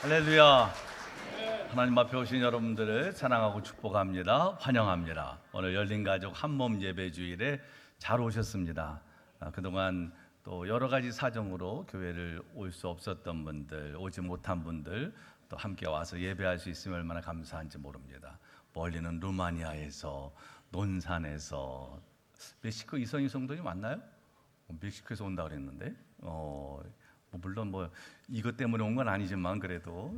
할렐루야. 하나님 앞에 오신 여러분들을 사랑하고 축복합니다. 환영합니다. 오늘 열린가족 한몸 예배주일에 잘 오셨습니다. 그동안 또 여러 가지 사정으로 교회를 올 수 없었던 분들, 오지 못한 분들 또 함께 와서 예배할 수 있으면 얼마나 감사한지 모릅니다. 멀리는 루마니아에서, 논산에서, 멕시코 이성희 성도님 맞나요? 멕시코에서 온다 그랬는데 물론 이것 때문에 온 건 아니지만 그래도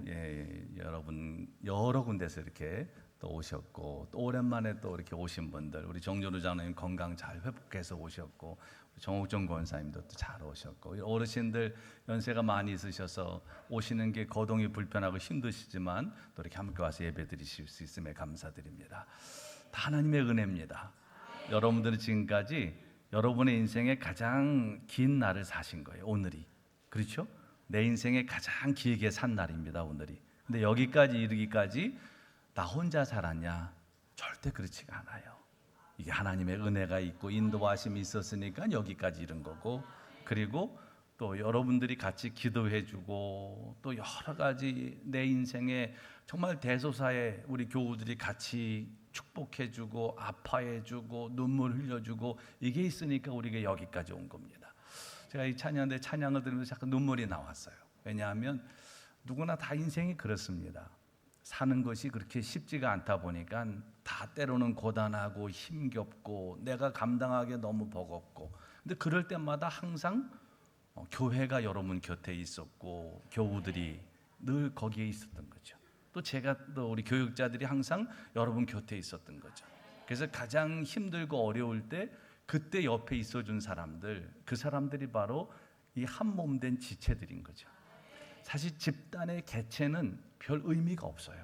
여러분 여러 군데서 이렇게 또 오셨고, 또 오랜만에 또 이렇게 오신 분들, 우리 정준우 장로님 건강 잘 회복해서 오셨고, 정옥정 권사님도 또 잘 오셨고, 어르신들 연세가 많이 있으셔서 오시는 게 거동이 불편하고 힘드시지만 또 이렇게 함께 와서 예배 드리실 수 있음에 감사드립니다. 다 하나님의 은혜입니다. 여러분들은 지금까지 여러분의 인생의 가장 긴 날을 사신 거예요. 오늘이. 그렇죠? 내 인생에 가장 길게 산 날입니다. 오늘이. 근데 여기까지 이르기까지 나 혼자 살았냐? 절대 그렇지가 않아요. 이게 하나님의 은혜가 있고 인도하심이 있었으니까 여기까지 이른 거고, 그리고 또 여러분들이 같이 기도해주고, 또 여러 가지 내 인생에 정말 대소사에 우리 교우들이 같이 축복해주고 아파해주고 눈물 흘려주고, 이게 있으니까 우리가 여기까지 온 겁니다. 제가 이 찬양을 들으면서 자꾸 눈물이 나왔어요. 왜냐하면 누구나 다 인생이 그렇습니다. 사는 것이 그렇게 쉽지가 않다 보니까 다 때로는 고단하고 힘겹고 내가 감당하기 너무 버겁고, 근데 그럴 때마다 항상 교회가 여러분 곁에 있었고 교우들이 늘 거기에 있었던 거죠. 또 제가 또 우리 교육자들이 항상 여러분 곁에 있었던 거죠. 그래서 가장 힘들고 어려울 때 그때 옆에 있어준 사람들, 그 사람들이 바로 이 한몸된 지체들인 거죠. 사실 집단의 개체는 별 의미가 없어요.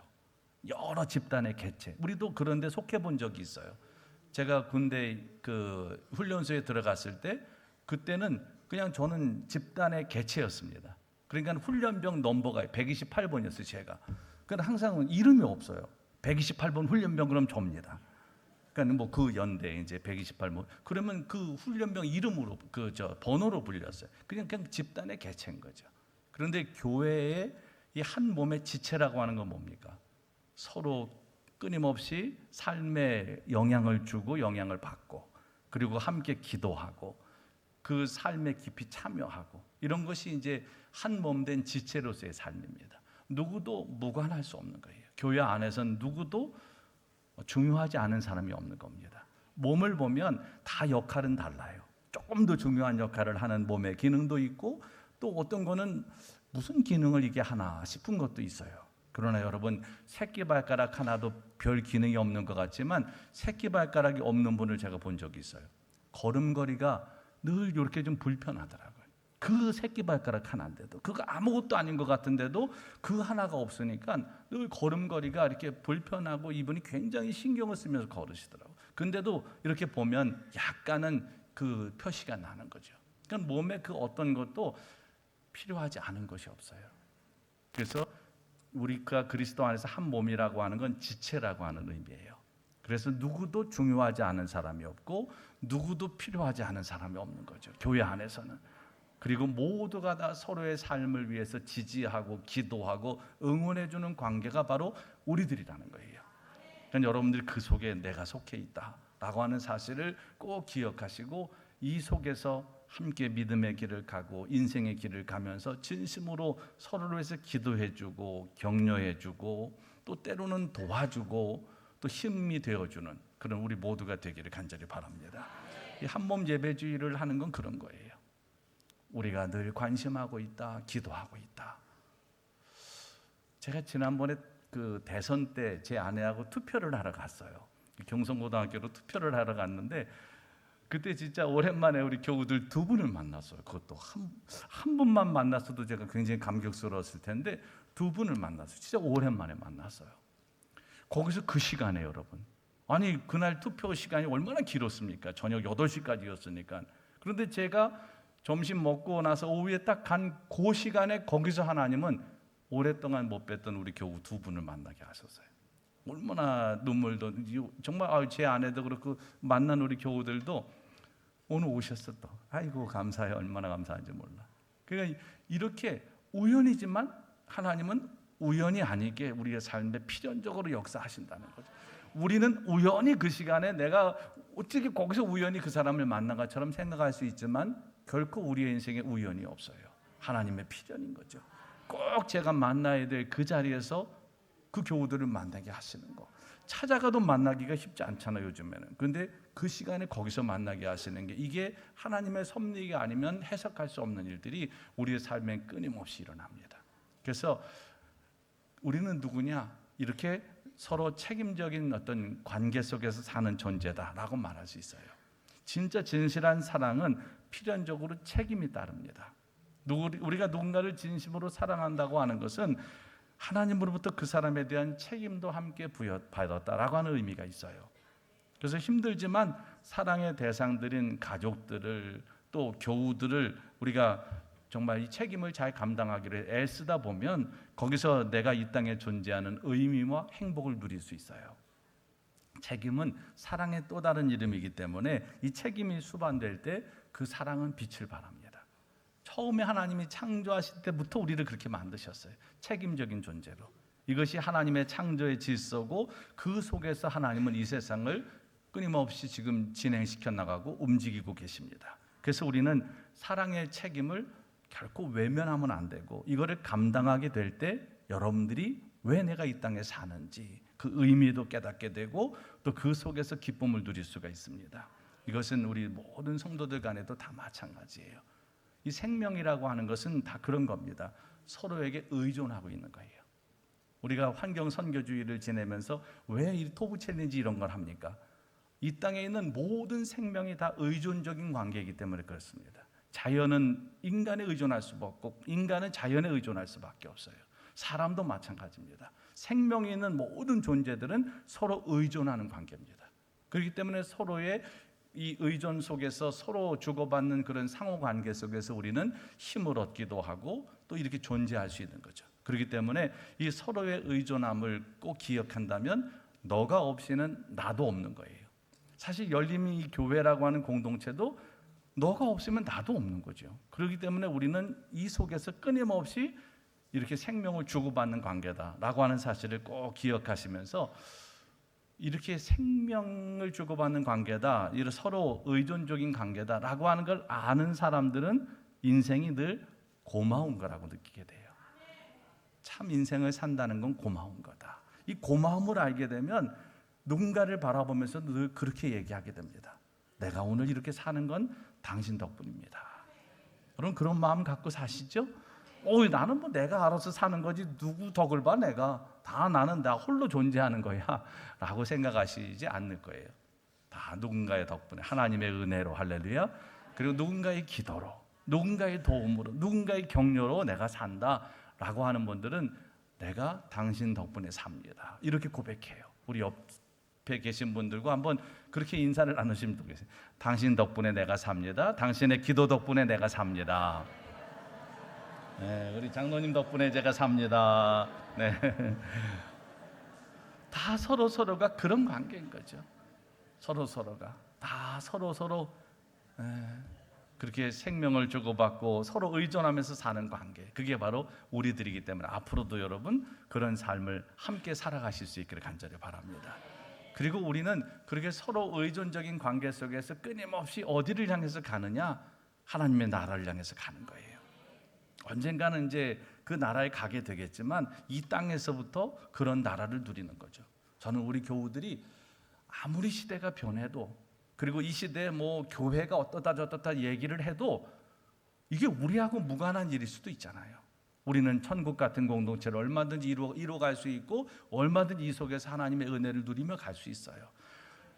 여러 집단의 개체, 우리도 그런 데 속해 본 적이 있어요. 제가 군대 그 훈련소에 들어갔을 때 그때는 그냥 저는 집단의 개체였습니다. 그러니까 훈련병 넘버가 128번이었어요 제가. 그러니까 항상 이름이 없어요. 128번 훈련병 그럼 접니다. 그러니까 그 연대 이제 128번 그러면 그 훈련병 이름으로 번호로 불렸어요. 그냥 집단의 개체인 거죠. 그런데 교회의 이 한 몸의 지체라고 하는 건 뭡니까? 서로 끊임없이 삶에 영향을 주고 영향을 받고, 그리고 함께 기도하고 그 삶에 깊이 참여하고, 이런 것이 이제 한 몸된 지체로서의 삶입니다. 누구도 무관할 수 없는 거예요. 교회 안에서는 누구도 중요하지 않은 사람이 없는 겁니다. 몸을 보면 다 역할은 달라요. 조금 더 중요한 역할을 하는 몸의 기능도 있고, 또 어떤 거는 무슨 기능을 이게 하나 싶은 것도 있어요. 그러나 여러분, 새끼발가락 하나도 별 기능이 없는 것 같지만 새끼발가락이 없는 분을 제가 본 적이 있어요. 걸음걸이가 늘 이렇게 좀 불편하더라고요. 그 새끼발가락 하나인데도, 그거 아무것도 아닌 것 같은데도 그 하나가 없으니까 늘 걸음걸이가 이렇게 불편하고 이분이 굉장히 신경을 쓰면서 걸으시더라고요. 근데도 이렇게 보면 약간은 그 표시가 나는 거죠. 그러니까 몸에 그 어떤 것도 필요하지 않은 것이 없어요. 그래서 우리가 그리스도 안에서 한 몸이라고 하는 건 지체라고 하는 의미예요. 그래서 누구도 중요하지 않은 사람이 없고 누구도 필요하지 않은 사람이 없는 거죠, 교회 안에서는. 그리고 모두가 다 서로의 삶을 위해서 지지하고 기도하고 응원해주는 관계가 바로 우리들이라는 거예요. 그러니까 여러분들이 그 속에 내가 속해 있다라고 하는 사실을 꼭 기억하시고, 이 속에서 함께 믿음의 길을 가고 인생의 길을 가면서 진심으로 서로를 위해서 기도해주고 격려해주고, 또 때로는 도와주고 또 힘이 되어주는 그런 우리 모두가 되기를 간절히 바랍니다. 이 한몸 예배주의를 하는 건 그런 거예요. 우리가 늘 관심하고 있다, 기도하고 있다. 제가 지난번에 그 대선 때 제 아내하고 투표를 하러 갔어요. 경성고등학교로 투표를 하러 갔는데 그때 진짜 오랜만에 우리 교우들 두 분을 만났어요. 그것도 한 분만 만났어도 제가 굉장히 감격스러웠을 텐데 두 분을 만났어요. 진짜 오랜만에 만났어요. 거기서 그 시간에 여러분, 아니 그날 투표 시간이 얼마나 길었습니까? 저녁 8시까지였으니까. 그런데 제가 점심 먹고 나서 오후에 딱 간 그 시간에 거기서 하나님은 오랫동안 못 뵀던 우리 교우 두 분을 만나게 하셨어요. 얼마나 눈물도, 정말 제 아내도 그렇고 만난 우리 교우들도 오늘 오셨어 또. 아이고 감사해요. 얼마나 감사한지 몰라. 그러니까 이렇게 우연이지만 하나님은 우연히 아니게 우리의 삶에 필연적으로 역사하신다는 거죠. 우리는 우연히 그 시간에 내가 어떻게 거기서 우연히 그 사람을 만난 것처럼 생각할 수 있지만 결코 우리의 인생에 우연이 없어요. 하나님의 필연인 거죠. 꼭 제가 만나야 될 그 자리에서 그 교우들을 만나게 하시는 거. 찾아가도 만나기가 쉽지 않잖아요, 요즘에는. 그런데 그 시간에 거기서 만나게 하시는 게, 이게 하나님의 섭리가 아니면 해석할 수 없는 일들이 우리의 삶에 끊임없이 일어납니다. 그래서 우리는 누구냐? 이렇게 서로 책임적인 어떤 관계 속에서 사는 존재다라고 말할 수 있어요. 진짜 진실한 사랑은 필연적으로 책임이 따릅니다. 우리가 누군가를 진심으로 사랑한다고 하는 것은 하나님으로부터 그 사람에 대한 책임도 함께 부여받았다라고 하는 의미가 있어요. 그래서 힘들지만 사랑의 대상들인 가족들을, 또 교우들을 우리가 정말 이 책임을 잘 감당하기를 애쓰다 보면 거기서 내가 이 땅에 존재하는 의미와 행복을 누릴 수 있어요. 책임은 사랑의 또 다른 이름이기 때문에 이 책임이 수반될 때 그 사랑은 빛을 발합니다. 처음에 하나님이 창조하실 때부터 우리를 그렇게 만드셨어요. 책임적인 존재로. 이것이 하나님의 창조의 질서고, 그 속에서 하나님은 이 세상을 끊임없이 지금 진행시켜 나가고 움직이고 계십니다. 그래서 우리는 사랑의 책임을 결코 외면하면 안 되고, 이거를 감당하게 될 때 여러분들이 왜 내가 이 땅에 사는지 그 의미도 깨닫게 되고, 또 그 속에서 기쁨을 누릴 수가 있습니다. 이것은 우리 모든 성도들 간에도 다 마찬가지예요. 이 생명이라고 하는 것은 다 그런 겁니다. 서로에게 의존하고 있는 거예요. 우리가 환경 선교주의를 지내면서 왜 이 토부 챌린지 이런 걸 합니까? 이 땅에 있는 모든 생명이 다 의존적인 관계이기 때문에 그렇습니다. 자연은 인간에 의존할 수밖에 없고, 인간은 자연에 의존할 수밖에 없어요. 사람도 마찬가지입니다. 생명이 있는 모든 존재들은 서로 의존하는 관계입니다. 그렇기 때문에 서로의 이 의존 속에서 서로 주고받는 그런 상호관계 속에서 우리는 힘을 얻기도 하고 또 이렇게 존재할 수 있는 거죠. 그렇기 때문에 이 서로의 의존함을 꼭 기억한다면 너가 없이는 나도 없는 거예요. 사실 열림이 교회라고 하는 공동체도 너가 없으면 나도 없는 거죠. 그렇기 때문에 우리는 이 속에서 끊임없이 이렇게 생명을 주고받는 관계다라고 하는 사실을 꼭 기억하시면서, 이렇게 생명을 주고받는 관계다, 이런 서로 의존적인 관계다라고 하는 걸 아는 사람들은 인생이 늘 고마운 거라고 느끼게 돼요. 참 인생을 산다는 건 고마운 거다. 이 고마움을 알게 되면 누군가를 바라보면서 늘 그렇게 얘기하게 됩니다. 내가 오늘 이렇게 사는 건 당신 덕분입니다. 여러분 그런 마음 갖고 사시죠? 나는 뭐 내가 알아서 사는 거지 누구 덕을 봐, 내가 다 나는 나 홀로 존재하는 거야 라고 생각하시지 않을 거예요. 다 누군가의 덕분에, 하나님의 은혜로, 할렐루야. 그리고 누군가의 기도로, 누군가의 도움으로, 누군가의 격려로 내가 산다 라고 하는 분들은 내가 당신 덕분에 삽니다, 이렇게 고백해요. 우리 옆에 계신 분들과 한번 그렇게 인사를 나누시면 되겠어요. 당신 덕분에 내가 삽니다. 당신의 기도 덕분에 내가 삽니다. 네, 우리 장로님 덕분에 제가 삽니다. 네. 다 서로가 그런 관계인 거죠. 서로가 다 서로 그렇게 생명을 주고받고 서로 의존하면서 사는 관계, 그게 바로 우리들이기 때문에 앞으로도 여러분 그런 삶을 함께 살아가실 수 있기를 간절히 바랍니다. 그리고 우리는 그렇게 서로 의존적인 관계 속에서 끊임없이 어디를 향해서 가느냐? 하나님의 나라를 향해서 가는 거예요. 언젠가는 이제 그 나라에 가게 되겠지만 이 땅에서부터 그런 나라를 누리는 거죠. 저는 우리 교우들이 아무리 시대가 변해도, 그리고 이 시대에 뭐 교회가 어떻다 저떻다 얘기를 해도 이게 우리하고 무관한 일일 수도 있잖아요. 우리는 천국 같은 공동체를 얼마든지 이루어갈 수 있고, 얼마든지 이 속에서 하나님의 은혜를 누리며 갈 수 있어요.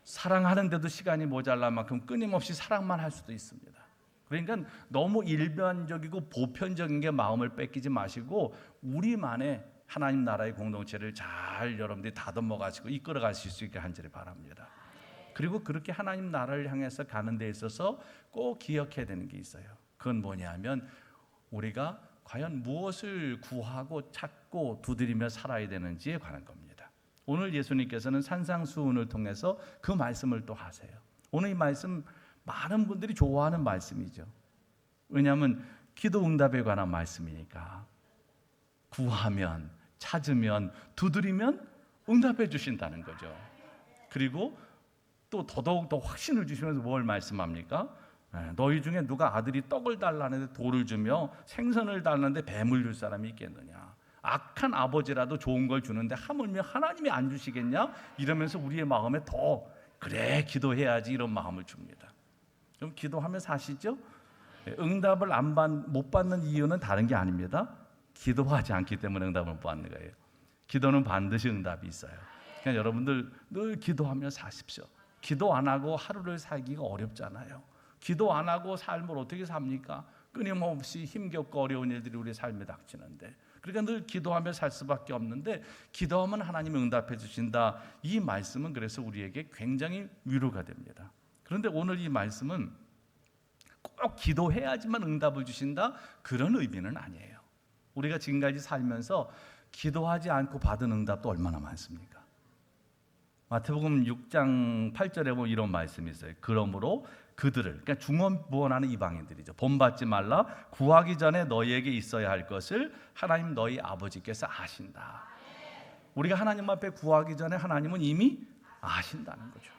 사랑하는데도 시간이 모자랄 만큼 끊임없이 사랑만 할 수도 있습니다. 그러니까 너무 일반적이고 보편적인 게 마음을 뺏기지 마시고 우리만의 하나님 나라의 공동체를 잘 여러분들이 다듬어 가시고 이끌어 가실 수 있게 간절히 바랍니다. 그리고 그렇게 하나님 나라를 향해서 가는 데 있어서 꼭 기억해야 되는 게 있어요. 그건 뭐냐면 우리가 과연 무엇을 구하고 찾고 두드리며 살아야 되는지에 관한 겁니다. 오늘 예수님께서는 산상수훈을 통해서 그 말씀을 또 하세요. 오늘 이 말씀 많은 분들이 좋아하는 말씀이죠. 왜냐하면 기도 응답에 관한 말씀이니까. 구하면 찾으면, 두드리면 응답해 주신다는 거죠. 그리고 또 더더욱 더 확신을 주시면서 뭘 말씀합니까? 너희 중에 누가 아들이 떡을 달라는데 돌을 주며 생선을 달라는데 뱀을 줄 사람이 있겠느냐? 악한 아버지라도 좋은 걸 주는데 하물며 하나님이 안 주시겠냐? 이러면서 우리의 마음에 더 그래 기도해야지 이런 마음을 줍니다. 그럼 기도하면서 아시죠? 응답을 못 받는 이유는 다른 게 아닙니다. 기도하지 않기 때문에 응답을 못 받는 거예요. 기도는 반드시 응답이 있어요. 그러니까 여러분들 늘 기도하며 사십시오. 기도 안 하고 하루를 살기가 어렵잖아요. 기도 안 하고 삶을 어떻게 삽니까? 끊임없이 힘겹고 어려운 일들이 우리 삶에 닥치는데, 그러니까 늘 기도하며 살 수밖에 없는데, 기도하면 하나님이 응답해 주신다. 이 말씀은 그래서 우리에게 굉장히 위로가 됩니다. 그런데 오늘 이 말씀은 꼭 기도해야지만 응답을 주신다, 그런 의미는 아니에요. 우리가 지금까지 살면서 기도하지 않고 받은 응답도 얼마나 많습니까? 마태복음 6장 8절에 보면 이런 말씀이 있어요. 그러므로 그들을, 그러니까 중언부언하는 이방인들이죠. 본받지 말라. 구하기 전에 너희에게 있어야 할 것을 하나님 너희 아버지께서 아신다. 우리가 하나님 앞에 구하기 전에 하나님은 이미 아신다는 거죠.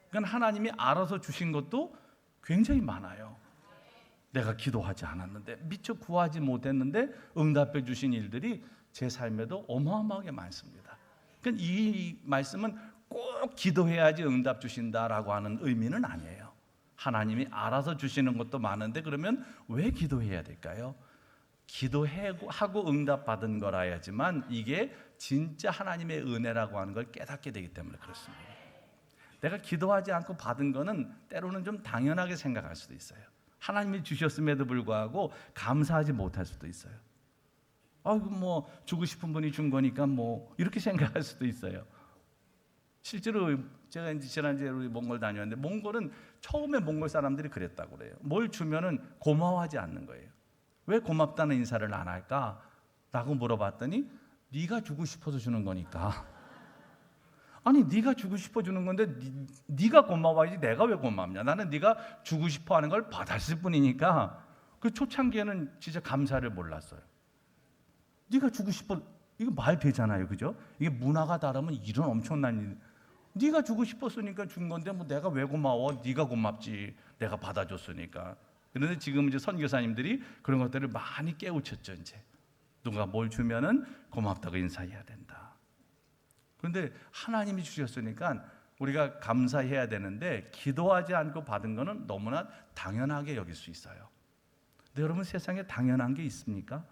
그러니까 하나님이 알아서 주신 것도 굉장히 많아요. 내가 기도하지 않았는데, 미처 구하지 못했는데 응답해 주신 일들이 제 삶에도 어마어마하게 많습니다. 그러니까 이 말씀은 꼭 기도해야지 응답 주신다라고 하는 의미는 아니에요. 하나님이 알아서 주시는 것도 많은데, 그러면 왜 기도해야 될까요? 기도하고 응답 받은 거라야지만 이게 진짜 하나님의 은혜라고 하는 걸 깨닫게 되기 때문에 그렇습니다. 내가 기도하지 않고 받은 거는 때로는 좀 당연하게 생각할 수도 있어요. 하나님이 주셨음에도 불구하고 감사하지 못할 수도 있어요. 뭐 주고 싶은 분이 준 거니까 뭐 이렇게 생각할 수도 있어요. 실제로 제가 이제 지난주에 우리 몽골 다녔는데, 몽골은 처음에 몽골 사람들이 그랬다고 그래요. 뭘 주면은 고마워하지 않는 거예요. 왜 고맙다는 인사를 안 할까? 라고 물어봤더니 네가 주고 싶어서 주는 거니까. 아니 네가 주고 싶어 주는 건데 네가 고마워야지 내가 왜 고맙냐? 나는 네가 주고 싶어 하는 걸 받았을 뿐이니까. 그 초창기에는 진짜 감사를 몰랐어요. 네가 주고 싶어, 이거 말 되잖아요, 그죠? 이게 문화가 다르면 이런 엄청난 일. 네가 주고 싶었으니까 준 건데 뭐 내가 왜 고마워? 네가 고맙지. 내가 받아줬으니까. 그런데 지금 이제 선교사님들이 그런 것들을 많이 깨우쳤죠. 이제 누가 뭘 주면은 고맙다고 인사해야 된다. 그런데 하나님이 주셨으니까 우리가 감사해야 되는데, 기도하지 않고 받은 거는 너무나 당연하게 여길 수 있어요. 근데 여러분, 세상에 당연한 게 있습니까?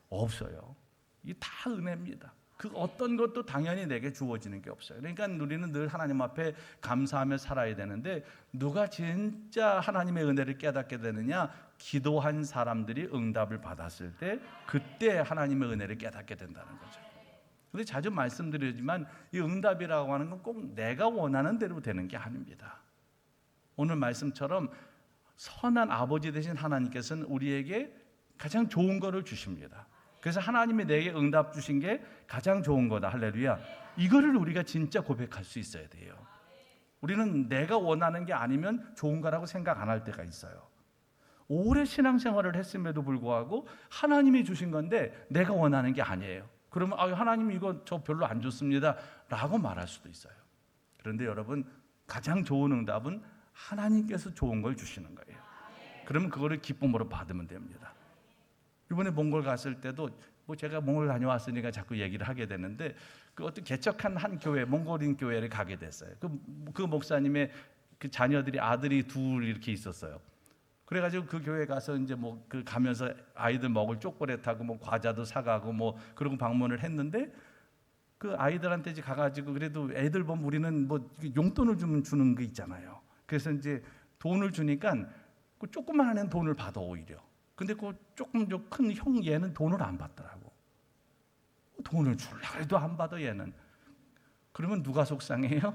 없어요. 이게 다 은혜입니다. 그 어떤 것도 당연히 내게 주어지는 게 없어요. 그러니까 우리는 늘 하나님 앞에 감사하며 살아야 되는데, 누가 진짜 하나님의 은혜를 깨닫게 되느냐? 기도한 사람들이 응답을 받았을 때, 그때 하나님의 은혜를 깨닫게 된다는 거죠. 근데 자주 말씀드리지만 이 응답이라고 하는 건 꼭 내가 원하는 대로 되는 게 아닙니다. 오늘 말씀처럼 선한 아버지 되신 하나님께서는 우리에게 가장 좋은 거를 주십니다. 그래서 하나님이 내게 응답 주신 게 가장 좋은 거다. 할렐루야. 이거를 우리가 진짜 고백할 수 있어야 돼요. 우리는 내가 원하는 게 아니면 좋은 거라고 생각 안 할 때가 있어요. 오래 신앙생활을 했음에도 불구하고 하나님이 주신 건데 내가 원하는 게 아니에요. 그러면 하나님 이거 저 별로 안 좋습니다 라고 말할 수도 있어요. 그런데 여러분, 가장 좋은 응답은 하나님께서 좋은 걸 주시는 거예요. 그러면 그거를 기쁨으로 받으면 됩니다. 이번에 몽골 갔을 때도 뭐 제가 몽골 다녀왔으니까 자꾸 얘기를 하게 되는데, 그 어떤 개척한 한 교회, 몽골인 교회를 가게 됐어요. 그 목사님의 그 자녀들이, 아들이 둘 이렇게 있었어요. 그래가지고 그 교회 가서 이제 뭐 그 가면서 아이들 먹을 초콜릿하고 뭐 과자도 사가고 뭐 그러고 방문을 했는데, 그 아이들한테 이제 가가지고 그래도 애들 보면 우리는 뭐 용돈을 주는 거 있잖아요. 그래서 이제 돈을 주니까 그 조그만 애는 돈을 받아 오히려. 근데 그 조금 더 큰 형 얘는 돈을 안 받더라고. 돈을 주려고 해도 안 받아 얘는. 그러면 누가 속상해요?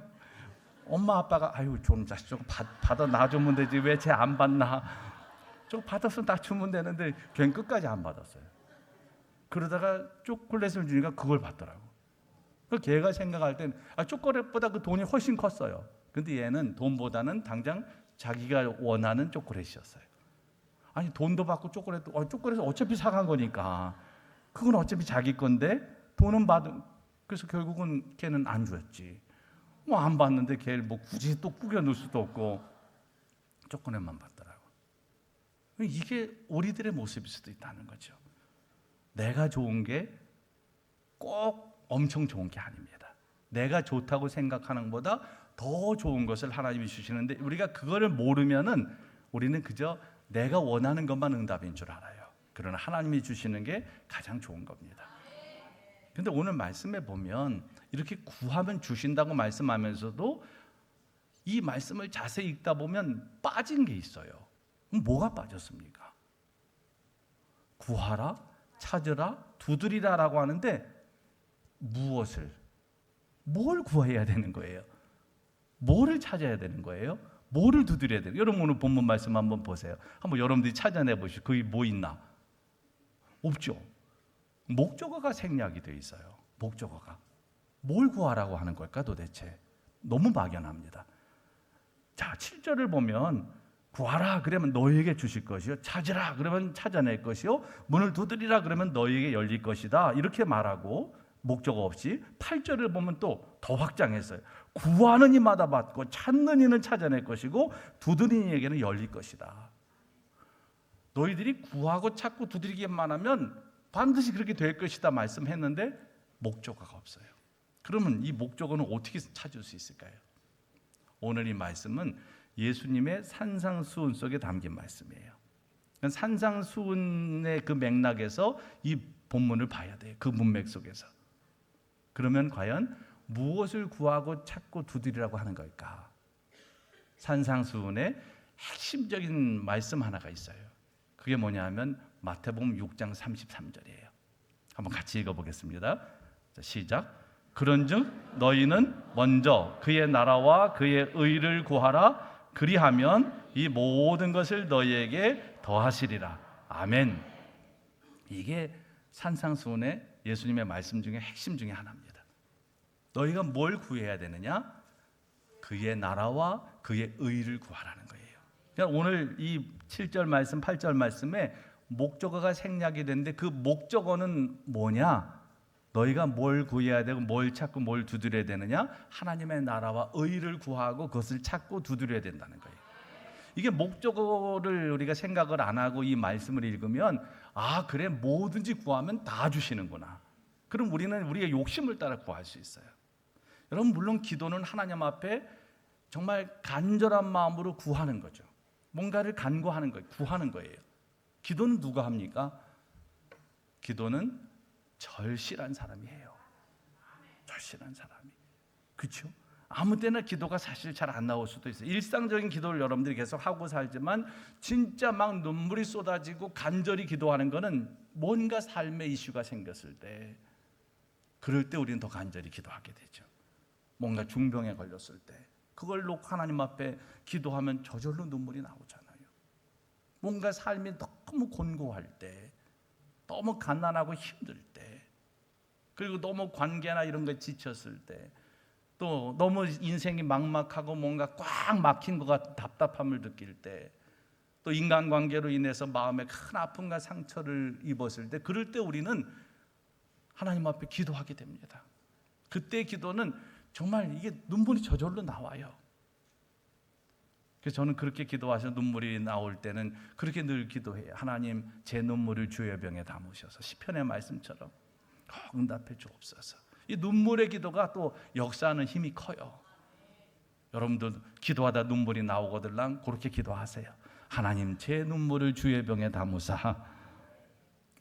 엄마 아빠가 아유 좀 자식 저거 받아 놔주면 되지 왜 쟤 안 받나? 저거 받아서 나 주면 되는데 걔는 끝까지 안 받았어요. 그러다가 초콜릿을 주니까 그걸 받더라고. 그 걔가 생각할 땐 초콜릿보다 그 돈이 훨씬 컸어요. 근데 얘는 돈보다는 당장 자기가 원하는 초콜릿이었어요. 아니 돈도 받고 초콜릿을 어차피 사간 거니까 그건 어차피 자기 건데 돈은 받은, 그래서 결국은 걔는 안 줬지. 뭐 안 받는데 걔를 뭐 굳이 또 꾸겨 넣을 수도 없고 조건에만 받더라고. 이게 우리들의 모습일 수도 있다는 거죠. 내가 좋은 게 꼭 엄청 좋은 게 아닙니다. 내가 좋다고 생각하는 것보다 더 좋은 것을 하나님이 주시는데 우리가 그거를 모르면은 우리는 그저 내가 원하는 것만 응답인 줄 알아요. 그러나 하나님이 주시는 게 가장 좋은 겁니다. 근데 오늘 말씀에 보면 이렇게 구하면 주신다고 말씀하면서도 이 말씀을 자세히 읽다 보면 빠진 게 있어요. 뭐가 빠졌습니까? 구하라, 찾으라, 두드리라라고 하는데 무엇을, 뭘 구해야 되는 거예요? 뭐를 찾아야 되는 거예요? 뭐를 두드려야 돼요? 여러분 오늘 본문 말씀 한번 보세요. 한번 여러분들이 찾아내 보시죠. 거기 뭐 있나? 없죠. 목적어가 생략이 되어 있어요. 목적어가 뭘 구하라고 하는 걸까 도대체? 너무 막연합니다. 자, 7절을 보면 구하라 그러면 너희에게 주실 것이요, 찾으라 그러면 찾아낼 것이요, 문을 두드리라 그러면 너희에게 열릴 것이다 이렇게 말하고 목적어 없이 8절을 보면 또 더 확장했어요. 구하는 이마다 받고 찾는 이는 찾아낼 것이고 두드리는 이에게는 열릴 것이다. 너희들이 구하고 찾고 두드리기만 하면 반드시 그렇게 될 것이다 말씀했는데 목적어가 없어요. 그러면 이 목적어는 어떻게 찾을 수 있을까요? 오늘 이 말씀은 예수님의 산상수훈 속에 담긴 말씀이에요. 산상수훈의 그 맥락에서 이 본문을 봐야 돼요. 그 문맥 속에서. 그러면 과연 무엇을 구하고 찾고 두드리라고 하는 걸까? 산상수훈의 핵심적인 말씀 하나가 있어요. 그게 뭐냐 하면 마태복음 6장 33절이에요. 한번 같이 읽어보겠습니다. 자, 시작. 그런즉 너희는 먼저 그의 나라와 그의 의를 구하라. 그리하면 이 모든 것을 너희에게 더하시리라. 아멘. 이게 산상수훈의 예수님의 말씀 중에 핵심 중에 하나입니다. 너희가 뭘 구해야 되느냐? 그의 나라와 그의 의를 구하라는 거예요. 그러니까 오늘 이 7절 말씀, 8절 말씀에 목적어가 생략이 됐는데 그 목적어는 뭐냐? 너희가 뭘 구해야 되고 뭘 찾고 뭘 두드려야 되느냐? 하나님의 나라와 의를 구하고 그것을 찾고 두드려야 된다는 거예요. 이게 목적어를 우리가 생각을 안 하고 이 말씀을 읽으면 아 그래 뭐든지 구하면 다 주시는구나. 그럼 우리는 우리의 욕심을 따라 구할 수 있어요. 여러분 물론 기도는 하나님 앞에 정말 간절한 마음으로 구하는 거죠. 뭔가를 간구하는 거예요. 구하는 거예요. 기도는 누가 합니까? 기도는 절실한 사람이 해요. 절실한 사람이. 그렇죠? 아무 때나 기도가 사실 잘 안 나올 수도 있어요. 일상적인 기도를 여러분들이 계속 하고 살지만 진짜 막 눈물이 쏟아지고 간절히 기도하는 거는 뭔가 삶의 이슈가 생겼을 때, 그럴 때 우리는 더 간절히 기도하게 되죠. 뭔가 중병에 걸렸을 때 그걸 놓고 하나님 앞에 기도하면 저절로 눈물이 나오잖아요. 뭔가 삶이 너무 곤고할 때, 너무 가난하고 힘들 때, 그리고 너무 관계나 이런 거에 지쳤을 때, 또 너무 인생이 막막하고 뭔가 꽉 막힌 것 같은 답답함을 느낄 때, 또 인간관계로 인해서 마음에 큰 아픔과 상처를 입었을 때, 그럴 때 우리는 하나님 앞에 기도하게 됩니다. 그때 기도는 정말 이게 눈물이 저절로 나와요. 그래서 저는 그렇게 기도하셔서 눈물이 나올 때는 그렇게 늘 기도해요. 하나님 제 눈물을 주의 병에 담으셔서 시편의 말씀처럼 응답해 주옵소서. 이 눈물의 기도가 또 역사하는 힘이 커요. 여러분도 기도하다 눈물이 나오거들랑 그렇게 기도하세요. 하나님 제 눈물을 주의 병에 담으사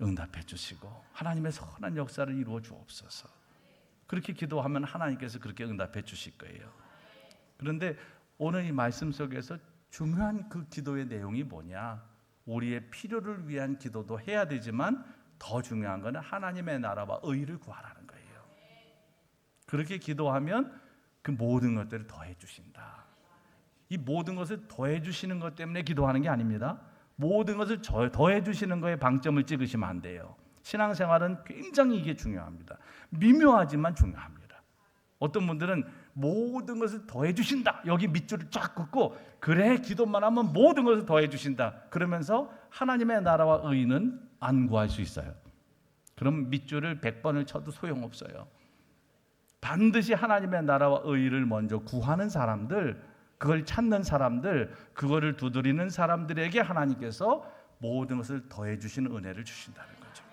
응답해 주시고 하나님의 선한 역사를 이루어 주옵소서. 그렇게 기도하면 하나님께서 그렇게 응답해 주실 거예요. 그런데 오늘 이 말씀 속에서 중요한 그 기도의 내용이 뭐냐? 우리의 필요를 위한 기도도 해야 되지만 더 중요한 것은 하나님의 나라와 의를 구하라는 거예요. 그렇게 기도하면 그 모든 것들을 더해 주신다. 이 모든 것을 더해 주시는 것 때문에 기도하는 게 아닙니다. 모든 것을 더해 주시는 거에 방점을 찍으시면 안 돼요. 신앙생활은 굉장히 이게 중요합니다. 미묘하지만 중요합니다. 어떤 분들은 모든 것을 더해 주신다. 여기 밑줄을 쫙 긋고 그래 기도만 하면 모든 것을 더해 주신다. 그러면서 하나님의 나라와 의는 안 구할 수 있어요. 그럼 밑줄을 100번을 쳐도 소용없어요. 반드시 하나님의 나라와 의를 먼저 구하는 사람들, 그걸 찾는 사람들, 그거를 두드리는 사람들에게 하나님께서 모든 것을 더해 주시는 은혜를 주신다는 거죠.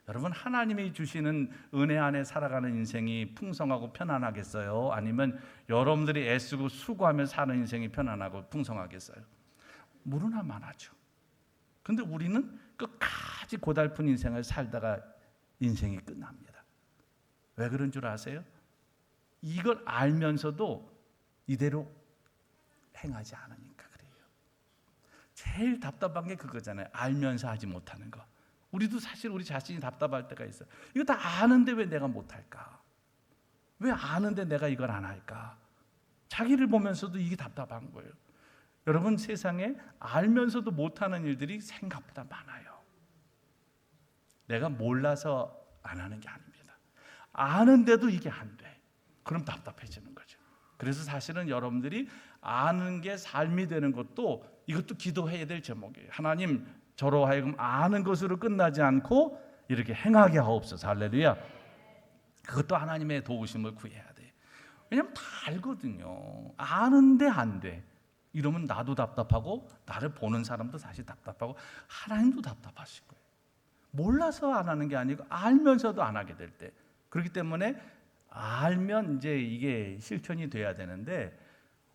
여러분, 하나님이 주시는 은혜 안에 살아가는 인생이 풍성하고 편안하겠어요? 아니면 여러분들이 애쓰고 수고하며 사는 인생이 편안하고 풍성하겠어요? 모르나 마나죠. 근데 우리는 끝까지 고달픈 인생을 살다가 인생이 끝납니다. 왜 그런 줄 아세요? 이걸 알면서도 이대로 행하지 않으니까 그래요. 제일 답답한 게 그거잖아요. 알면서 하지 못하는 거. 우리도 사실 우리 자신이 답답할 때가 있어요. 이거 다 아는데 왜 내가 못할까? 왜 아는데 내가 이걸 안 할까? 자기를 보면서도 이게 답답한 거예요. 여러분, 세상에 알면서도 못하는 일들이 생각보다 많아요. 내가 몰라서 안 하는 게 아닙니다. 아는데도 이게 안 돼. 그럼 답답해지는 거죠. 그래서 사실은 여러분들이 아는 게 삶이 되는 것도 이것도 기도해야 될 제목이에요. 하나님, 저로 하여금 아는 것으로 끝나지 않고 이렇게 행하게 하옵소서. 할렐루야. 그것도 하나님의 도우심을 구해야 돼요. 왜냐하면 다 알거든요. 아는데 안 돼. 이러면 나도 답답하고 나를 보는 사람도 사실 답답하고 하나님도 답답하실 거예요. 몰라서 안 하는 게 아니고 알면서도 안 하게 될 때. 그렇기 때문에 알면 이제 이게 실천이 돼야 되는데,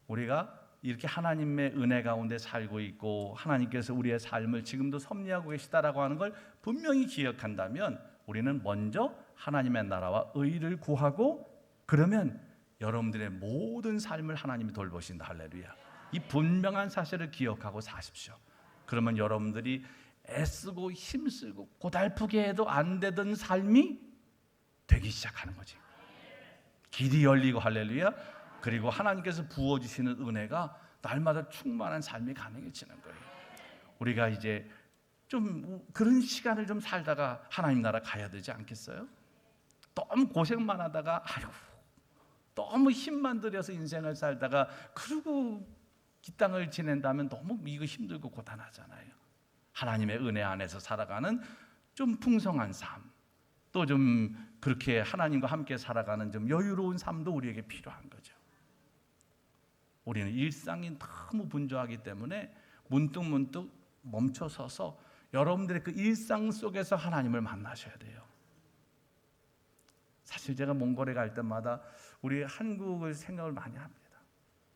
우리가 이렇게 하나님의 은혜 가운데 살고 있고 하나님께서 우리의 삶을 지금도 섭리하고 계시다라고 하는 걸 분명히 기억한다면 우리는 먼저 하나님의 나라와 의를 구하고, 그러면 여러분들의 모든 삶을 하나님이 돌보신다. 할렐루야. 이 분명한 사실을 기억하고 사십시오. 그러면 여러분들이 애쓰고 힘쓰고 고달프게 해도 안 되던 삶이 되기 시작하는 거지. 길이 열리고, 할렐루야. 그리고 하나님께서 부어주시는 은혜가 날마다 충만한 삶이 가능해지는 거예요. 우리가 이제 좀 그런 시간을 좀 살다가 하나님 나라 가야 되지 않겠어요? 너무 고생만 하다가 너무 힘만 들여서 인생을 살다가 그러고 이 땅을 지낸다면 너무 이거 힘들고 고단하잖아요. 하나님의 은혜 안에서 살아가는 좀 풍성한 삶, 또 좀 그렇게 하나님과 함께 살아가는 좀 여유로운 삶도 우리에게 필요한 거죠. 우리는 일상이 너무 분주하기 때문에 문득 멈춰서서 여러분들의 그 일상 속에서 하나님을 만나셔야 돼요. 사실 제가 몽골에 갈 때마다 우리 한국을 생각을 많이 합니다.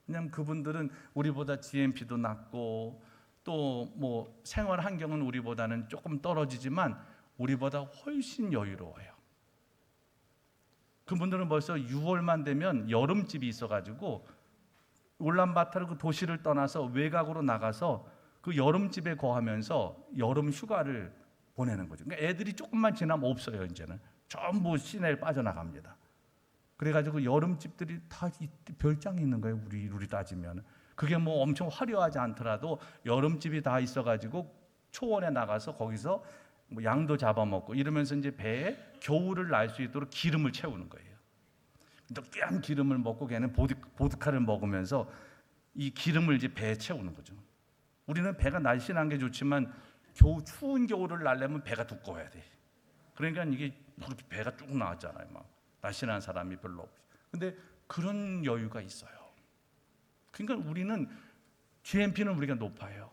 왜냐하면 그분들은 우리보다 GNP도 낮고 또 뭐 생활 환경은 우리보다는 조금 떨어지지만 우리보다 훨씬 여유로워요. 그분들은 벌써 6월만 되면 여름집이 있어가지고 울란바토르 그 도시를 떠나서 외곽으로 나가서 그 여름집에 거하면서 여름 휴가를 보내는 거죠. 그러니까 애들이 조금만 지나면 없어요. 이제는 전부 시내에 빠져나갑니다. 그래가지고 여름집들이 다 별장이 있는 거예요. 우리 따지면 그게 뭐 엄청 화려하지 않더라도 여름집이 다 있어가지고 초원에 나가서 거기서 뭐 양도 잡아먹고 이러면서 이제 배에 겨울을 날 수 있도록 기름을 채우는 거예요. 느끼한 기름을 먹고 걔는 보드카를 먹으면서 이 기름을 이제 배에 채우는 거죠. 우리는 배가 날씬한 게 좋지만 추운 겨울을 날려면 배가 두꺼워야 돼. 그러니까 이게 배가 쭉 나왔잖아요. 막 날씬한 사람이 별로 없어요. 근데 그런 여유가 있어요. 그러니까 우리는 GNP는 우리가 높아요.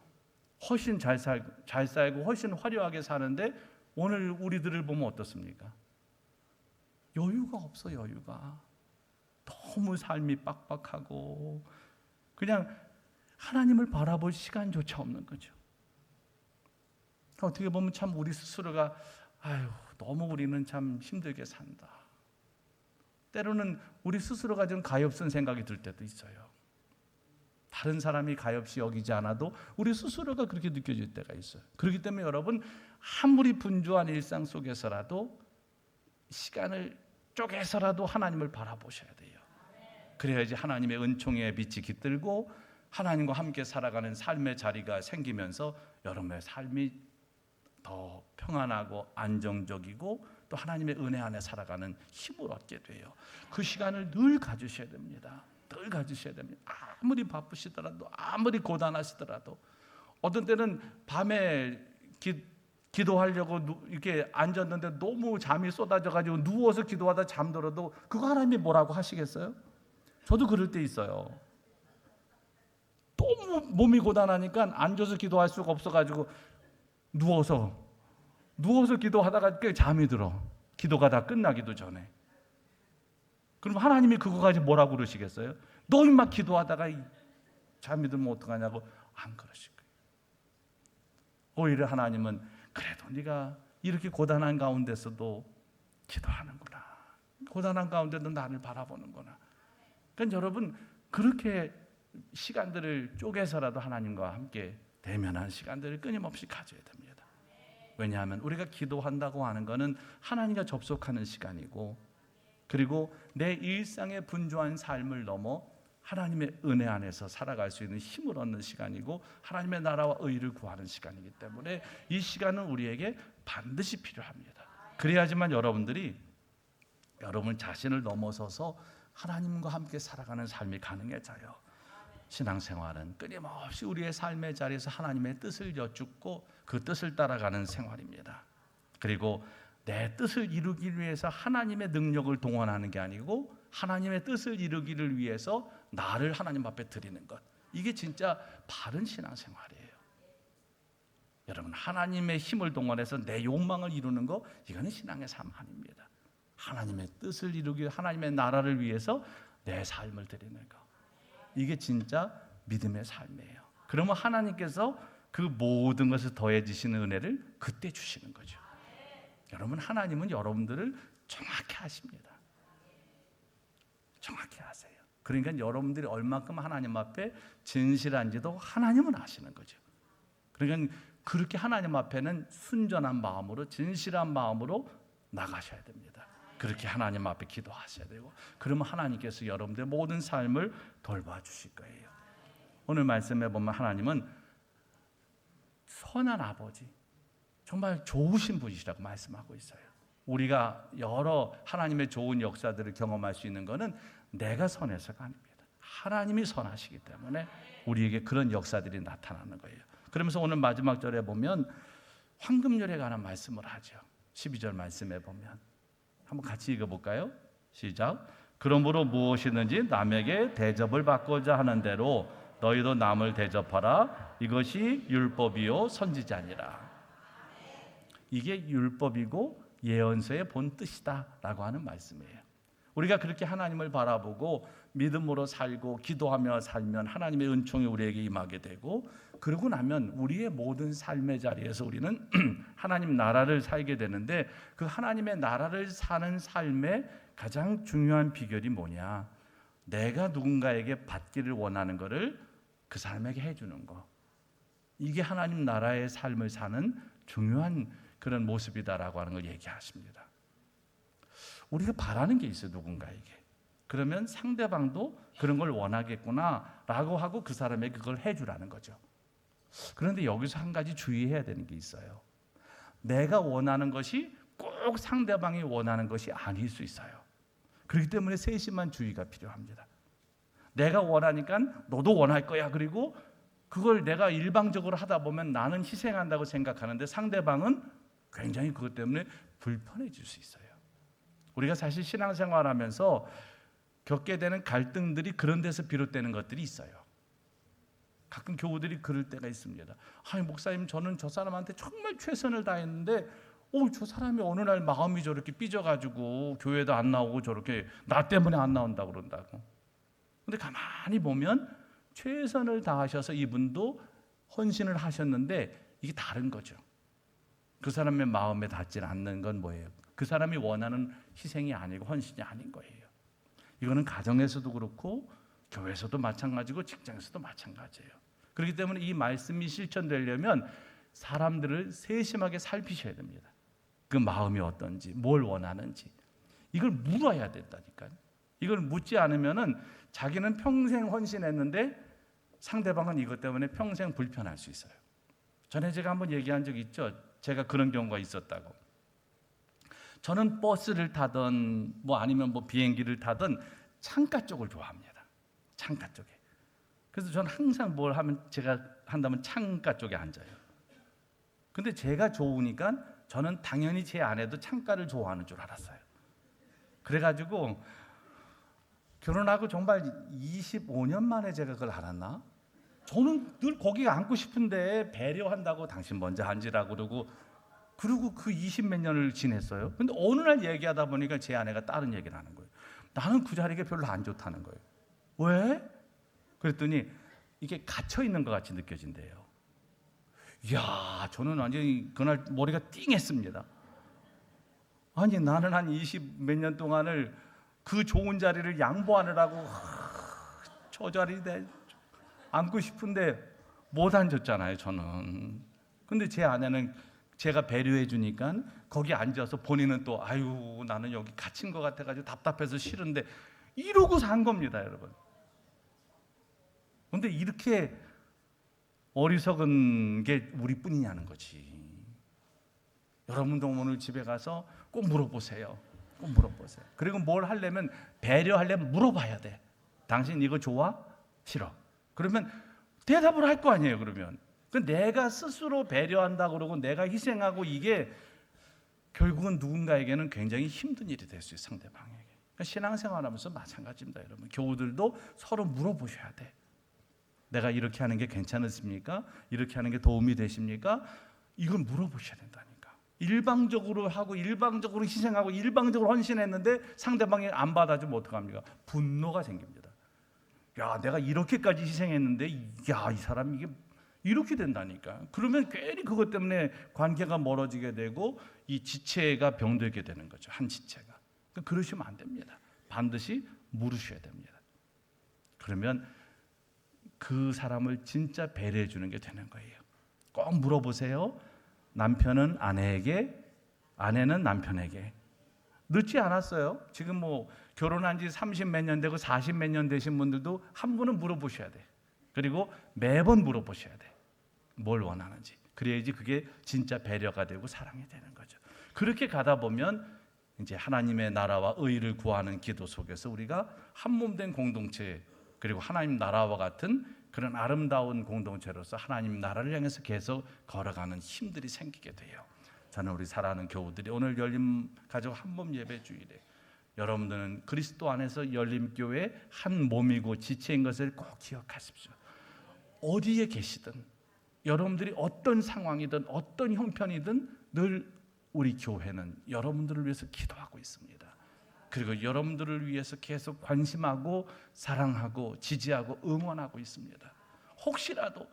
훨씬 잘 살고 훨씬 화려하게 사는데 오늘 우리들을 보면 어떻습니까? 여유가 없어. 여유가 너무 삶이 빡빡하고 그냥 하나님을 바라볼 시간조차 없는 거죠. 어떻게 보면 참 우리 스스로가 너무 우리는 참 힘들게 산다. 때로는 우리 스스로가 좀 가엾은 생각이 들 때도 있어요. 다른 사람이 가엾이 여기지 않아도 우리 스스로가 그렇게 느껴질 때가 있어요. 그렇기 때문에 여러분, 아무리 분주한 일상 속에서라도 시간을 쪼개서라도 하나님을 바라보셔야 돼요. 그래야지 하나님의 은총의 빛이 깃들고 하나님과 함께 살아가는 삶의 자리가 생기면서 여러분의 삶이 더 평안하고 안정적이고 또 하나님의 은혜 안에 살아가는 힘을 얻게 돼요. 그 시간을 늘 가지셔야 됩니다. 늘 가지셔야 됩니다. 아무리 바쁘시더라도 아무리 고단하시더라도 어떤 때는 밤에 기도하려고 이렇게 앉았는데 너무 잠이 쏟아져가지고 누워서 기도하다 잠들어도 그거 하나님이 뭐라고 하시겠어요? 저도 그럴 때 있어요. 너무 몸이 고단하니까 앉아서 기도할 수가 없어가지고 누워서 기도하다가 잠이 들어. 기도가 다 끝나기도 전에. 그럼 하나님이 그거 가지고 뭐라고 그러시겠어요? 너 임마 기도하다가 잠이 들면 어떡하냐고 안 그러실 거예요. 오히려 하나님은 그래도 네가 이렇게 고단한 가운데서도 기도하는구나. 고단한 가운데도 나를 바라보는구나. 그러니까 여러분 그렇게 시간들을 쪼개서라도 하나님과 함께 대면한 시간들을 끊임없이 가져야 됩니다. 왜냐하면 우리가 기도한다고 하는 것은 하나님과 접속하는 시간이고, 그리고 내 일상의 분주한 삶을 넘어 하나님의 은혜 안에서 살아갈 수 있는 힘을 얻는 시간이고, 하나님의 나라와 의를 구하는 시간이기 때문에 이 시간은 우리에게 반드시 필요합니다. 그래야지만 여러분들이 여러분 자신을 넘어서서 하나님과 함께 살아가는 삶이 가능해져요. 신앙생활은 끊임없이 우리의 삶의 자리에서 하나님의 뜻을 여쭙고 그 뜻을 따라가는 생활입니다. 그리고 내 뜻을 이루기 위해서 하나님의 능력을 동원하는 게 아니고 하나님의 뜻을 이루기를 위해서 나를 하나님 앞에 드리는 것, 이게 진짜 바른 신앙생활이에요. 여러분, 하나님의 힘을 동원해서 내 욕망을 이루는 거, 이거는 신앙의 삶 아닙니다. 하나님의 뜻을 이루기, 하나님의 나라를 위해서 내 삶을 드리는 거, 이게 진짜 믿음의 삶이에요. 그러면 하나님께서 그 모든 것을 더해 주시는 은혜를 그때 주시는 거죠. 여러분, 하나님은 여러분들을 정확히 아십니다. 정확히 아세요. 그러니까 여러분들이 얼마큼 하나님 앞에 진실한지도 하나님은 아시는 거죠. 그러니까 그렇게 하나님 앞에는 순전한 마음으로, 진실한 마음으로 나가셔야 됩니다. 그렇게 하나님 앞에 기도하셔야 되고, 그러면 하나님께서 여러분들의 모든 삶을 돌봐주실 거예요. 오늘 말씀에 보면 하나님은 선한 아버지, 정말 좋으신 분이시라고 말씀하고 있어요. 우리가 여러 하나님의 좋은 역사들을 경험할 수 있는 것은 내가 선해서가 아닙니다. 하나님이 선하시기 때문에 우리에게 그런 역사들이 나타나는 거예요. 그러면서 오늘 마지막 절에 보면 황금률에 관한 말씀을 하죠. 12절 말씀에 보면 한번 같이 읽어볼까요? 시작. 그러므로 무엇이든지 남에게 대접을 받고자 하는 대로 너희도 남을 대접하라. 이것이 율법이요 선지자니라. 이게 율법이고 예언서의 본 뜻이다라고 하는 말씀이에요. 우리가 그렇게 하나님을 바라보고 믿음으로 살고 기도하며 살면 하나님의 은총이 우리에게 임하게 되고, 그러고 나면 우리의 모든 삶의 자리에서 우리는 하나님 나라를 살게 되는데, 그 하나님의 나라를 사는 삶의 가장 중요한 비결이 뭐냐? 내가 누군가에게 받기를 원하는 것을 그 사람에게 해주는 거. 이게 하나님 나라의 삶을 사는 중요한 그런 모습이다라고 하는 걸 얘기하십니다. 우리가 바라는 게 있어요, 누군가에게. 그러면 상대방도 그런 걸 원하겠구나라고 하고 그 사람에게 그걸 해주라는 거죠. 그런데 여기서 한 가지 주의해야 되는 게 있어요. 내가 원하는 것이 꼭 상대방이 원하는 것이 아닐 수 있어요. 그렇기 때문에 세심한 주의가 필요합니다. 내가 원하니까 너도 원할 거야. 그리고 그걸 내가 일방적으로 하다 보면 나는 희생한다고 생각하는데 상대방은 굉장히 그것 때문에 불편해질 수 있어요. 우리가 사실 신앙생활하면서 겪게 되는 갈등들이 그런 데서 비롯되는 것들이 있어요. 가끔 교우들이 그럴 때가 있습니다. 아니 목사님, 저는 저 사람한테 정말 최선을 다했는데 저 사람이 어느 날 마음이 저렇게 삐져가지고 교회도 안 나오고 저렇게 나 때문에 안 나온다고 그런다고. 근데 가만히 보면 최선을 다하셔서 이분도 헌신을 하셨는데 이게 다른 거죠. 그 사람의 마음에 닿지 않는 건 뭐예요? 그 사람이 원하는 희생이 아니고 헌신이 아닌 거예요. 이거는 가정에서도 그렇고 교회에서도 마찬가지고 직장에서도 마찬가지예요. 그렇기 때문에 이 말씀이 실천되려면 사람들을 세심하게 살피셔야 됩니다. 그 마음이 어떤지, 뭘 원하는지 이걸 물어야 된다니까요. 이걸 묻지 않으면은 자기는 평생 헌신했는데 상대방은 이것 때문에 평생 불편할 수 있어요. 전에 제가 한번 얘기한 적 있죠. 제가 그런 경우가 있었다고. 저는 버스를 타든 뭐 아니면 뭐 비행기를 타든 창가 쪽을 좋아합니다. 창가 쪽에. 그래서 저는 항상 뭘 하면 제가 한다면 창가 쪽에 앉아요. 근데 제가 좋으니까 저는 당연히 제 아내도 창가를 좋아하는 줄 알았어요. 그래가지고 결혼하고 정말 25년 만에 제가 그걸 알았나? 저는 늘 거기 앉고 싶은데 배려한다고 당신 먼저 앉으라고 그러고 그 20 몇 년을 지냈어요. 근데 어느 날 얘기하다 보니까 제 아내가 다른 얘기를 하는 거예요. 나는 그 자리가 별로 안 좋다는 거예요. 왜? 그랬더니 이게 갇혀 있는 것 같이 느껴진대요. 이야, 저는 완전히 그날 머리가 띵했습니다. 아니, 나는 한 20 몇 년 동안을 그 좋은 자리를 양보하느라고 저 자리에 앉고 싶은데 못 앉았잖아요, 저는. 근데 제 아내는 제가 배려해 주니까 거기 앉아서 본인은 또 아유, 나는 여기 갇힌 것 같아가지고 답답해서 싫은데 이러고 산 겁니다, 여러분. 근데 이렇게 어리석은 게 우리뿐이냐는 거지. 여러분도 오늘 집에 가서 꼭 물어보세요. 꼭 물어보세요. 그리고 뭘 하려면 배려하려면 물어봐야 돼. 당신 이거 좋아? 싫어? 그러면 대답을 할 거 아니에요. 그러면 내가 스스로 배려한다 그러고 내가 희생하고 이게 결국은 누군가에게는 굉장히 힘든 일이 될 수 있어요. 상대방에게. 그러니까 신앙생활하면서 마찬가지입니다. 여러분, 교우들도 서로 물어보셔야 돼. 내가 이렇게 하는 게 괜찮으십니까? 이렇게 하는 게 도움이 되십니까? 이걸 물어보셔야 된다니까. 일방적으로 하고 일방적으로 희생하고 일방적으로 헌신했는데 상대방이 안 받아주면 어떡합니까? 분노가 생깁니다. 야, 내가 이렇게까지 희생했는데 야, 이 사람이 이게 이렇게 된다니까. 그러면 괜히 그것 때문에 관계가 멀어지게 되고 이 지체가 병들게 되는 거죠. 한 지체가. 그러니까 그러시면 안 됩니다. 반드시 물으셔야 됩니다. 그러면 그 사람을 진짜 배려해 주는 게 되는 거예요. 꼭 물어보세요. 남편은 아내에게, 아내는 남편에게. 늦지 않았어요. 지금 뭐 결혼한 지 30 몇 년 되고 40 몇 년 되신 분들도 한 분은 물어보셔야 돼. 그리고 매번 물어보셔야 돼. 뭘 원하는지. 그래야지 그게 진짜 배려가 되고 사랑이 되는 거죠. 그렇게 가다 보면 이제 하나님의 나라와 의를 구하는 기도 속에서 우리가 한 몸 된 공동체, 그리고 하나님 나라와 같은 그런 아름다운 공동체로서 하나님 나라를 향해서 계속 걸어가는 힘들이 생기게 돼요. 저는 우리 사랑하는 교우들이 오늘 열림 가족 한 몸 예배 주일에 여러분들은 그리스도 안에서 열림교회 한 몸이고 지체인 것을 꼭 기억하십시오. 어디에 계시든 여러분들이 어떤 상황이든 어떤 형편이든 늘 우리 교회는 여러분들을 위해서 기도하고 있습니다. 그리고 여러분들을 위해서 계속 관심하고 사랑하고 지지하고 응원하고 있습니다. 혹시라도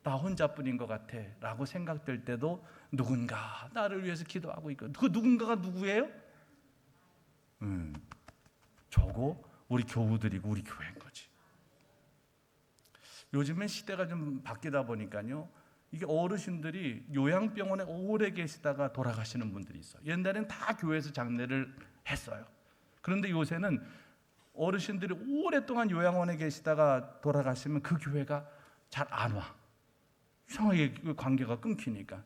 나 혼자뿐인 것 같아 라고 생각될 때도 누군가 나를 위해서 기도하고 있고, 그 누군가가 누구예요? 저거 우리 교우들이고 우리 교회인 거지. 요즘엔 시대가 좀 바뀌다 보니까요, 이게 어르신들이 요양병원에 오래 계시다가 돌아가시는 분들이 있어요. 옛날엔 다 교회에서 장례를 했어요. 그런데 요새는 어르신들이 오랫동안 요양원에 계시다가 돌아가시면 그 교회가 잘 안 와. 이상하게 관계가 끊기니까.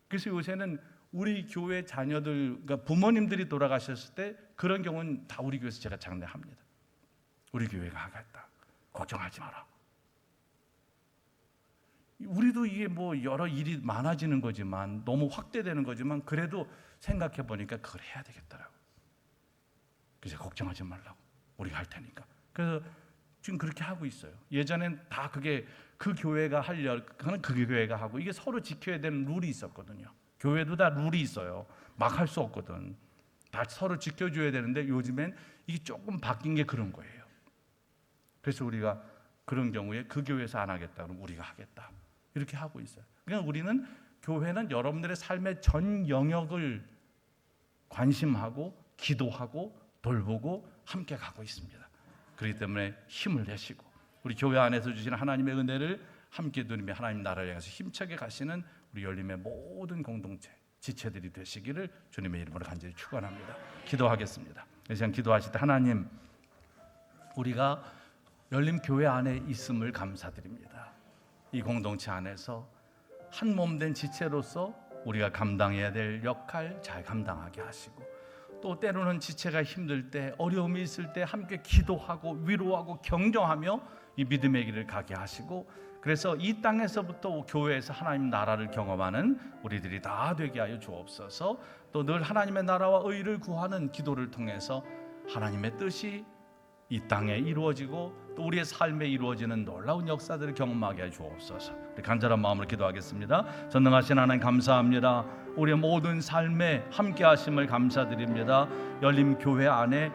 그래서 요새는 우리 교회 자녀들, 그러니까 부모님들이 돌아가셨을 때 그런 경우는 다 우리 교회에서 제가 장례합니다. 우리 교회가 하겠다. 걱정하지 마라. 우리도 이게 뭐 여러 일이 많아지는 거지만, 너무 확대되는 거지만, 그래도 생각해 보니까 그걸 해야 되겠더라고. 그래서 걱정하지 말라고, 우리가 할 테니까. 그래서 지금 그렇게 하고 있어요. 예전엔 다 그게 그 교회가 하려는 그 교회가 하고, 이게 서로 지켜야 되는 룰이 있었거든요. 교회도 다 룰이 있어요. 막 할 수 없거든. 다 서로 지켜줘야 되는데 요즘엔 이게 조금 바뀐 게 그런 거예요. 그래서 우리가 그런 경우에 그 교회에서 안 하겠다 그러면 우리가 하겠다, 이렇게 하고 있어요. 그러니까 우리는, 교회는 여러분들의 삶의 전 영역을 관심하고 기도하고 돌보고 함께 가고 있습니다. 그렇기 때문에 힘을 내시고 우리 교회 안에서 주시는 하나님의 은혜를 함께 누리며 하나님 나라를 향해서 힘차게 가시는 우리 열림의 모든 공동체 지체들이 되시기를 주님의 이름으로 간절히 축원합니다. 기도하겠습니다. 이 시간 기도하실 때, 하나님, 우리가 열림 교회 안에 있음을 감사드립니다. 이 공동체 안에서 한 몸 된 지체로서 우리가 감당해야 될 역할 잘 감당하게 하시고, 또 때로는 지체가 힘들 때, 어려움이 있을 때 함께 기도하고 위로하고 격려하며 이 믿음의 길을 가게 하시고, 그래서 이 땅에서부터 교회에서 하나님 나라를 경험하는 우리들이 다 되게 하여 주옵소서. 또 늘 하나님의 나라와 의를 구하는 기도를 통해서 하나님의 뜻이 이 땅에 이루어지고 또 우리의 삶에 이루어지는 놀라운 역사들을 경험하게 해 주옵소서. 우리 간절한 마음으로 기도하겠습니다. 전능하신 하나님 감사합니다. 우리의 모든 삶에 함께 하심을 감사드립니다. 열린 교회 안에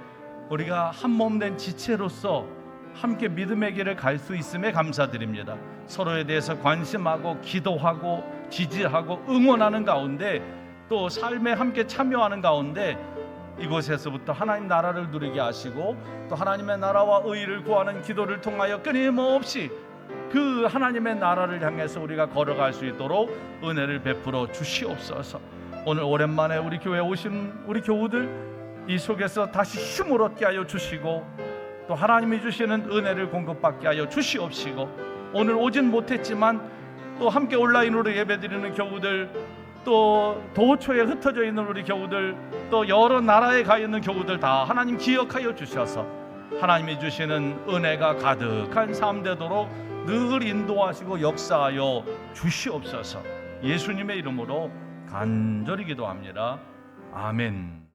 우리가 한 몸 된 지체로서 함께 믿음의 길을 갈 수 있음에 감사드립니다. 서로에 대해서 관심하고 기도하고 지지하고 응원하는 가운데, 또 삶에 함께 참여하는 가운데 이곳에서부터 하나님 나라를 누리게 하시고, 또 하나님의 나라와 의를 구하는 기도를 통하여 끊임없이 그 하나님의 나라를 향해서 우리가 걸어갈 수 있도록 은혜를 베풀어 주시옵소서. 오늘 오랜만에 우리 교회에 오신 우리 교우들 이 속에서 다시 힘을 얻게 하여 주시고, 또 하나님이 주시는 은혜를 공급받게 하여 주시옵시고, 오늘 오진 못했지만 또 함께 온라인으로 예배드리는 교우들, 또 도처에 흩어져 있는 우리 교우들, 또 여러 나라에 가 있는 교우들 다 하나님 기억하여 주셔서 하나님이 주시는 은혜가 가득한 삶 되도록 늘 인도하시고 역사하여 주시옵소서. 예수님의 이름으로 간절히 기도합니다. 아멘.